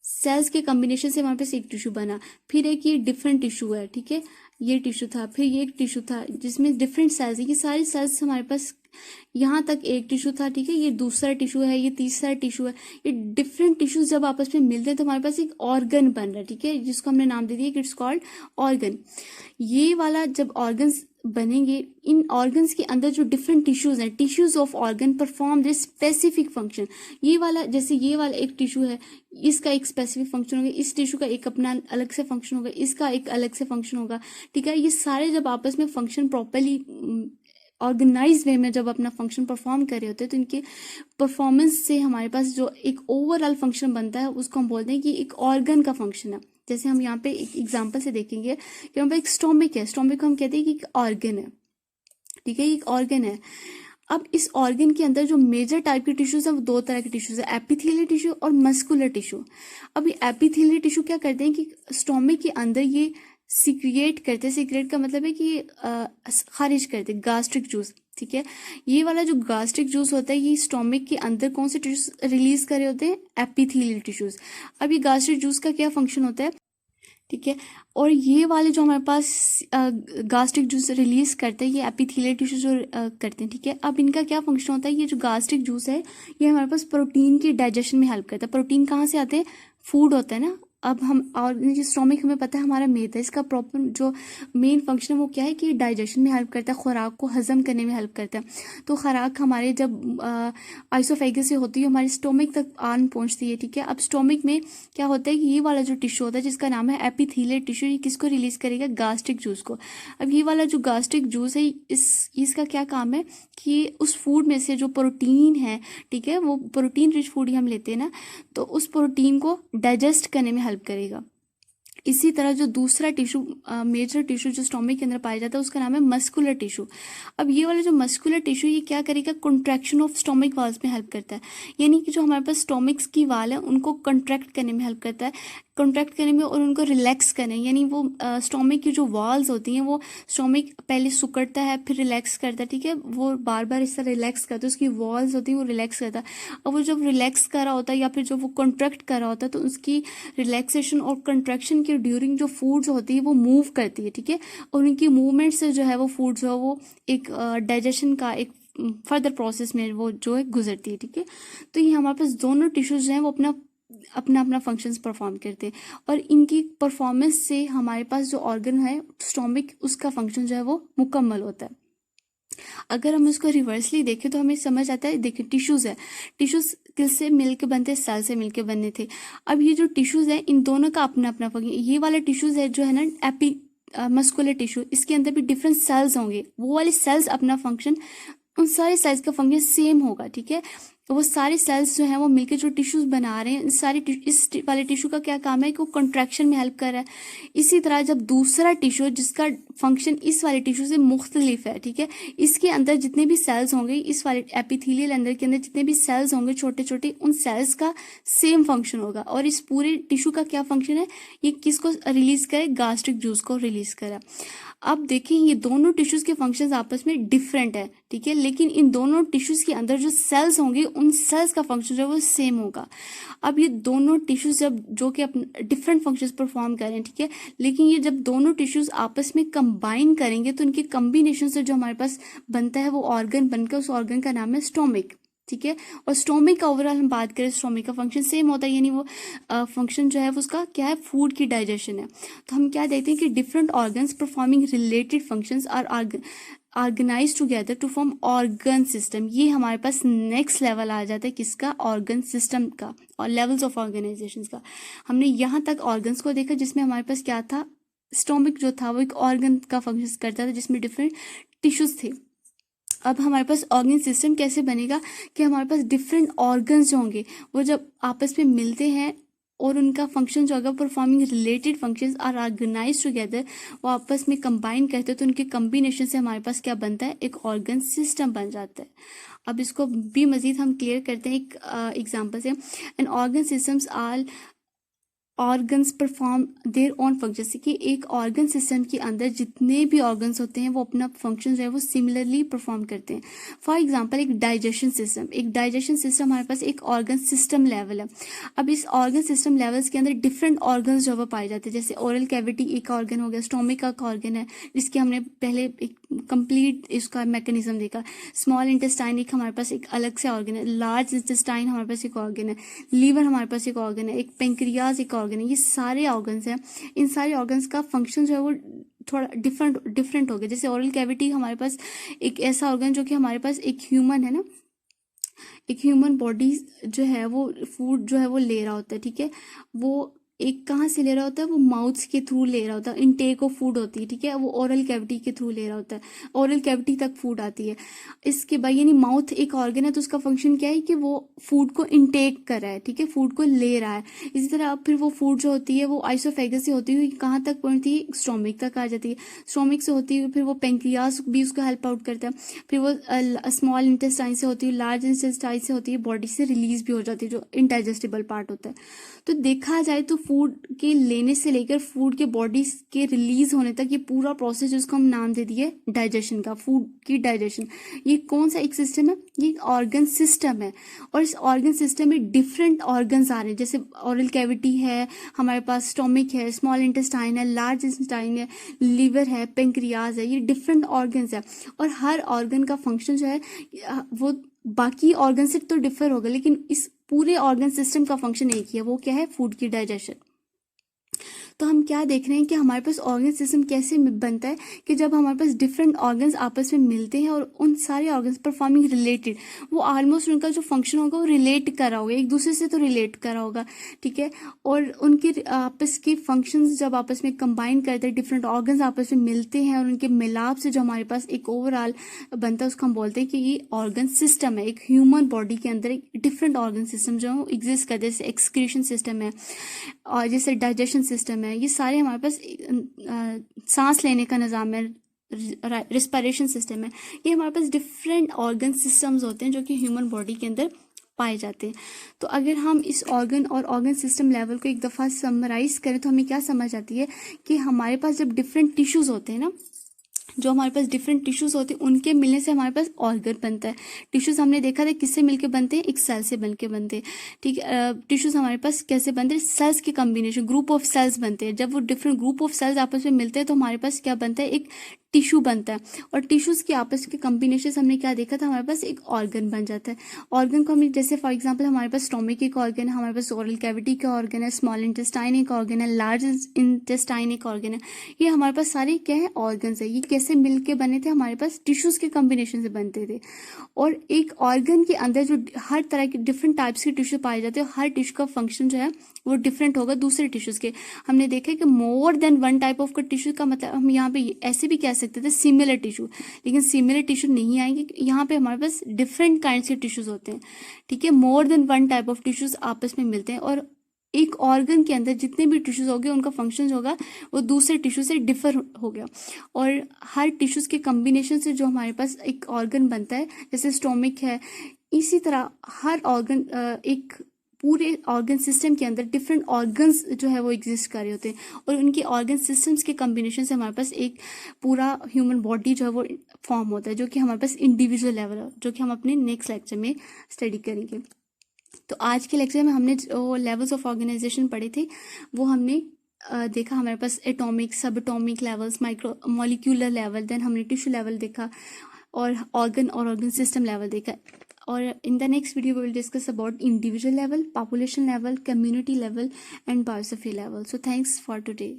सेल्स के कॉम्बिनेशन से हमारे पास एक टिश्यू बना, फिर एक ये डिफरेंट टिश्यू है। ठीक है, ये टिश्यू था, फिर ये एक टिश्यू था जिसमें डिफरेंट सेल्स है, ये सारे सेल्स हमारे पास, यहाँ तक एक टिश्यू था। ठीक है, ये दूसरा टिश्यू है, ये तीसरा टिश्यू है, ये डिफरेंट टिश्यूज जब आपस में मिलते हैं तो हमारे पास एक ऑर्गन बन रहा है। ठीक है, जिसको हमने नाम दे दिया कि इट्स कॉल्ड ऑर्गन। ये वाला जब ऑर्गन्स बनेंगे, इन ऑर्गन्स के अंदर जो डिफरेंट टिश्यूज हैं, tissues of organ perform this specific function. ये वाला जैसे ये वाला एक टिश्यू है, इसका एक स्पेसिफिक फंक्शन होगा, इस टिश्यू का एक अपना अलग से फंक्शन होगा, इसका एक अलग से फंक्शन होगा। ठीक है, ये सारे जब आपस में फंक्शन प्रॉपरली ऑर्गेनाइज वे में जब अपना फंक्शन परफॉर्म कर रहे होते हैं तो इनके परफॉर्मेंस से हमारे पास जो एक ओवरऑल फंक्शन बनता है उसको हम बोलते हैं कि एक ऑर्गन का फंक्शन है। जैसे हम यहाँ पे एक एग्जांपल से देखेंगे कि यहाँ पे एक स्टोमिक है, स्टोमिक को हम कहते हैं कि एक ऑर्गन है, ठीक है, एक ऑर्गन है। अब इस ऑर्गन के अंदर जो मेजर टाइप के टिश्यूज है वो दो तरह के टिश्यूज है, एपिथेलियल टिश्यू और मस्कुलर टिश्यू। अब ये एपिथेलियल टिश्यू क्या करते हैं कि स्टोमिक के अंदर ये सिक्रिएट करते हैं, सिक्रिएट का मतलब है कि खारिज करते हैं गास्ट्रिक जूस, ठीक है। ये वाला जो गास्ट्रिक जूस होता है ये स्टोमिक के अंदर कौन से टिश्यूज रिलीज कर रहे होते हैं, एपिथेलियल टिश्यूज। अब ये गास्ट्रिक जूस का क्या फंक्शन होता है, ठीक है, और ये वाले जो हमारे पास गास्ट्रिक जूस रिलीज करते हैं ये एपिथेलियल टिश्यू जो करते हैं, ठीक है। अब इनका क्या फंक्शन होता है, ये जो गास्ट्रिक जूस है ये हमारे पास प्रोटीन के डाइजेशन में हेल्प करता है। प्रोटीन कहाँ से आते हैं, फूड होता है ना। अब हम और स्टोमिक हमें पता है हमारा मेद है, इसका प्रॉपर जो मेन फंक्शन है वो क्या है कि डाइजेशन में हेल्प करता है, खुराक को हजम करने में हेल्प करता है। तो खुराक हमारे जब आइसोफेगस से होती है हमारे स्टोमिक तक आन पहुंचती है, ठीक है। अब स्टोमिक में क्या होता है कि ये वाला जो टिश्यू होता है जिसका नाम है एपिथेलियल टिश्यू, ये किसको रिलीज करेगा, गास्ट्रिक जूस को। अब ये वाला जो गास्ट्रिक जूस है इसका क्या काम है कि उस फूड में से जो प्रोटीन है, ठीक है, वो प्रोटीन रिच फूड ही हम लेते हैं ना, तो उस प्रोटीन को डाइजेस्ट करने में हेल्प करेगा। इसी तरह जो दूसरा टिश्यू मेजर टिश्यू जो स्टोमिक के अंदर पाया जाता है उसका नाम है मस्कुलर टिश्यू। अब ये वाला जो मस्कुलर टिश्यू ये क्या करेगा, कंट्रैक्शन ऑफ स्टोमिक वाल्स में हेल्प करता है, यानी कि जो हमारे पास स्टोमिक्स की वाल है उनको कंट्रैक्ट करने में हेल्प करता है, कंट्रैक्ट करने में और उनको रिलैक्स करने, यानी वो स्टोमिक की जो वॉल्स होती हैं वो स्टोमिक पहले सुकड़ता है फिर रिलैक्स करता है, ठीक है, वो बार बार इस तरह रिलैक्स करता है, उसकी वॉल्स होती हैं वो रिलैक्स करता है। और वो जब रिलैक्स कर रहा होता है या फिर जब वो कंट्रैक्ट कर रहा होता है तो उसकी रिलैक्सेशन और कंट्रैक्शन के ड्यूरिंग जो फूड्स होती है वो मूव करती है, ठीक है, और उनकी मूवमेंट से जो है वो फूड जो है वो एक डाइजेशन का एक फर्दर प्रोसेस में वो जो है गुजरती है, ठीक है। तो ये हमारे पास दोनों टिश्यूज जो हैं वो अपना अपना अपना फंक्शंस परफॉर्म करते हैं और इनकी परफॉर्मेंस से हमारे पास जो ऑर्गन है स्टोमिक उसका फंक्शन जो है वो मुकम्मल होता है। अगर हम इसको रिवर्सली देखें तो हमें समझ आता है, देखिए टिश्यूज है, टिश्यूज किससे मिलकर बनते, सेल से मिलकर बनने थे। अब ये जो टिश्यूज है इन दोनों का अपना अपना फंक्शन, ये वाला टिश्यूज है जो है ना मस्कुलर टिश्यू, इसके अंदर भी डिफरेंट सेल्स होंगे, वो वाले सेल्स अपना फंक्शन, उन सारे सेल्स का फंक्शन सेम होगा, ठीक है। तो वो सारे सेल्स जो हैं वो मिलकर जो टिश्यूज बना रहे हैं, सारे इस वाले टिश्यू का क्या काम है कि वो कंट्रैक्शन में हेल्प कर रहा है। इसी तरह जब दूसरा टिश्यू जिसका फंक्शन इस वाले टिश्यू से मुख्तलिफ है, ठीक है, इसके अंदर जितने भी सेल्स होंगे, इस वाले एपिथेलियल अंदर के अंदर जितने भी सेल्स होंगे छोटे छोटे, उन सेल्स का सेम फंक्शन होगा। और इस पूरे टिश्यू का क्या फंक्शन है, ये किसको रिलीज करे, गास्ट्रिक जूस को रिलीज करे। अब देखें ये दोनों टिश्यूज के फंक्शंस आपस में डिफरेंट है, ठीक है, लेकिन इन दोनों टिश्यूज के अंदर जो सेल्स होंगे उन सेल्स का फंक्शन जो है वो सेम होगा। अब ये दोनों टिश्यूज जब जो कि अपने डिफरेंट फंक्शंस परफॉर्म करें, ठीक है, लेकिन ये जब दोनों टिश्यूज आपस में कंबाइन करेंगे तो इनके कम्बिनेशन से जो हमारे पास बनता है वो ऑर्गन बनकर, उस ऑर्गन का नाम है स्टोमिक, ठीक है। और स्टोमिक का ओवरऑल हम बात करें, स्टोमिक का फंक्शन सेम होता है, यानी वो फंक्शन जो है वो उसका क्या है, फूड की डाइजेशन है। तो हम क्या देखते हैं कि different organs performing related functions are organize together to form organ system. ये हमारे पास नेक्स्ट लेवल आ जाता है किसका, ऑर्गन सिस्टम का और लेवल्स ऑफ ऑर्गेनाइजेशन का। हमने यहाँ तक ऑर्गन्स को देखा जिसमें हमारे पास क्या था, स्टोमिक जो था वो एक ऑर्गन का फंक्शन करता था जिसमें डिफरेंट टिश्यूज थे। अब हमारे पास ऑर्गन सिस्टम कैसे बनेगा कि हमारे पास डिफरेंट ऑर्गन्स जो होंगे वो जब आपस में मिलते हैं और उनका फंक्शन जो होगा performing related functions are organize together, वो आपस में कंबाइन करते हैं तो उनके कम्बिनेशन से हमारे पास क्या बनता है, एक ऑर्गन सिस्टम बन जाता है। अब इसको भी मजीद हम क्लियर करते हैं एक एग्जांपल से। An organ systems are organs perform their own function, कि एक ऑर्गन सिस्टम के अंदर जितने भी ऑर्गन्स होते हैं वो अपना फंक्शन जो है वो सिमिलरली परफॉर्म करते हैं। फॉर एग्जांपल एक डाइजेशन सिस्टम, एक डाइजेशन सिस्टम हमारे पास एक ऑर्गन सिस्टम लेवल है। अब इस ऑर्गन सिस्टम लेवल्स के अंदर डिफरेंट ऑर्गन्स जो है पाए जाते हैं, जैसे ओरल कैविटी एक ऑर्गन हो गया, स्टोमिक का ऑर्गन है जिसके हमने पहले एक कंप्लीट इसका मैकेनिज्म देखा। स्मॉल इंटेस्टाइन एक हमारे पास एक अलग से ऑर्गन है, लार्ज इंटेस्टाइन हमारे पास एक ऑर्गन है, लीवर हमारे पास एक ऑर्गन है, एक पेंक्रियाज एक ऑर्गन है। ये सारे ऑर्गन्स हैं, इन सारे ऑर्गन्स का फंक्शन जो है वो थोड़ा डिफरेंट हो गया। जैसे ओरल कैविटी हमारे पास एक ऐसा ऑर्गन जो कि हमारे पास एक ह्यूमन है ना, एक ह्यूमन बॉडी जो है वो फूड जो है वो ले रहा होता है, ठीक है, वो एक कहाँ से ले रहा होता है, वो माउथ के थ्रू ले रहा होता है, इनटेक ऑफ फूड होती है, ठीक है, वो ओरल कैविटी के थ्रू ले रहा होता है, ओरल कैविटी तक फूड आती है। इसके बाद यानी माउथ एक ऑर्गन है, तो उसका फंक्शन क्या है कि वो फूड को इनटेक कर रहा है, ठीक है, फूड को ले रहा है। इसी तरह अब फिर वो फूड जो होती है वो आइसोफेगस से होती हुई कहाँ तक पहुंचती है, स्टोमिक तक आ जाती है, स्टोमिक से होती हुई फिर वो पेंक्रियास भी उसको हेल्प आउट करता है, फिर वो स्मॉल इंटेस्टाइन से होती हुई, लार्ज इंटेस्टाइन से होती है, बॉडी से रिलीज भी हो जाती है, जो इनडाइजेस्टिबल पार्ट होता है। तो देखा जाए तो फूड के लेने से लेकर फूड के बॉडी के रिलीज होने तक ये पूरा प्रोसेस जिसको हम नाम दे दिए डाइजेशन का, फूड की डाइजेशन, ये कौन सा एक सिस्टम है, ये ऑर्गन सिस्टम है। और इस ऑर्गन सिस्टम में डिफरेंट ऑर्गन्स आ रहे हैं, जैसे ओरल कैविटी है, हमारे पास स्टोमिक है, स्मॉल इंटेस्टाइन है, लार्ज इंटेस्टाइन है, लीवर है, पेंक्रियाज है, ये डिफरेंट ऑर्गन्स है। और हर ऑर्गन का फंक्शन जो है वो बाकी ऑर्गन से तो डिफर होगा, लेकिन इस पूरे ऑर्गन सिस्टम का फंक्शन एक ही है, वो क्या है, फूड की डाइजेशन। तो हम क्या देख रहे हैं कि हमारे पास ऑर्गन सिस्टम कैसे बनता है कि जब हमारे पास डिफरेंट ऑर्गन्स आपस में मिलते हैं और उन सारे ऑर्गन्स परफॉर्मिंग रिलेटेड, वो ऑलमोस्ट उनका जो फंक्शन होगा वो रिलेट करा होगा, एक दूसरे से तो रिलेट करा होगा, ठीक है। और उनके आपस के फंक्शंस जब आपस में कंबाइन करते हैं, डिफरेंट ऑर्गन्स आपस में मिलते हैं और उनके मिलाप से जो हमारे पास एक ओवरऑल बनता है, उसको हम बोलते हैं कि ये ऑर्गन सिस्टम है। एक ह्यूमन बॉडी के अंदर एक डिफरेंट ऑर्गन सिस्टम जो एग्जिस्ट करते हैं, जैसे एक्सक्रीशन सिस्टम है और जैसे डाइजेशन सिस्टम है, ये सारे हमारे पास सांस लेने का निज़ाम है, रिस्पिरेशन सिस्टम है, ये हमारे पास डिफरेंट ऑर्गन सिस्टम्स होते हैं जो कि ह्यूमन बॉडी के अंदर पाए जाते हैं। तो अगर हम इस ऑर्गन और ऑर्गन सिस्टम लेवल को एक दफ़ा समराइज करें तो हमें क्या समझ आती है कि हमारे पास जब डिफरेंट टिश्यूज़ होते हैं ना, जो हमारे पास डिफरेंट टिश्यूज होते हैं, उनके मिलने से हमारे पास ऑर्गन बनता है। टिश्यूज हमने देखा था किससे मिलके बनते हैं, एक सेल से बनके बनते हैं, ठीक है। टिश्यूज हमारे पास कैसे बनते हैं, सेल्स के कॉम्बिनेशन, ग्रुप ऑफ सेल्स बनते हैं। जब वो डिफरेंट ग्रुप ऑफ सेल्स आपस में मिलते हैं तो हमारे पास क्या बनता है, एक टिश्यू बनता है। और टिश्यूज के आपस के कॉम्बिनेशन हमने क्या देखा था, हमारे पास एक ऑर्गन बन जाता है। ऑर्गन को हम जैसे फॉर एग्जांपल हमारे पास स्टोमिक एक ऑर्गन है, हमारे पास ओरल कैविटी का ऑर्गन है, स्मॉल इंटेस्टाइन एक ऑर्गन है, लार्ज इंटेस्टाइन एक ऑर्गन है। ये हमारे पास सारे क्या है, ऑर्गन्स है। ये कैसे मिलके बने थे, हमारे पास टिश्यूज के कॉम्बिनेशन से बनते थे। और एक ऑर्गन के अंदर जो हर तरह के डिफरेंट टाइप्स के टिश्यू पाए जाते हैं, हर टिश्यू का फंक्शन जो है वो डिफरेंट होगा दूसरे टिश्यूज के। हमने देखा कि more than one type of का टिश्यू का मतलब हम यहाँ पे ऐसे भी कह सकते थे सिमिलर टिश्यू, लेकिन सिमिलर टिश्यू नहीं आएंगे, यहाँ पे हमारे पास डिफरेंट काइंड के टिश्यूज होते हैं, ठीक है। मोर than one type of tissues आपस में मिलते हैं और एक ऑर्गन के अंदर जितने भी टिश्यूज हो गए उनका फंक्शन होगा वो दूसरे टिश्यू से डिफर हो गया। और हर टिश्यूज के कॉम्बिनेशन से जो हमारे पास एक ऑर्गन बनता है, जैसे स्टोमिक है, इसी तरह हर ऑर्गन एक पूरे ऑर्गन सिस्टम के अंदर डिफरेंट ऑर्गन्स जो है वो एग्जिस्ट कर रहे होते हैं और उनके ऑर्गन सिस्टम्स के कॉम्बिनेशन से हमारे पास एक पूरा ह्यूमन बॉडी जो है वो फॉर्म होता है, जो कि हमारे पास इंडिविजुअल लेवल है, जो कि हम अपने नेक्स्ट लेक्चर में स्टडी करेंगे। तो आज के लेक्चर में हमने जो लेवल्स ऑफ ऑर्गेनाइजेशन पढ़े थे वो हमने देखा। हमारे पास atomic, subatomic levels, micro molecular level, then हमने टिश्यू लेवल देखा और ऑर्गन सिस्टम लेवल देखा। और in the next video we will discuss about individual level, population level, community level and biosophy level. So thanks for today.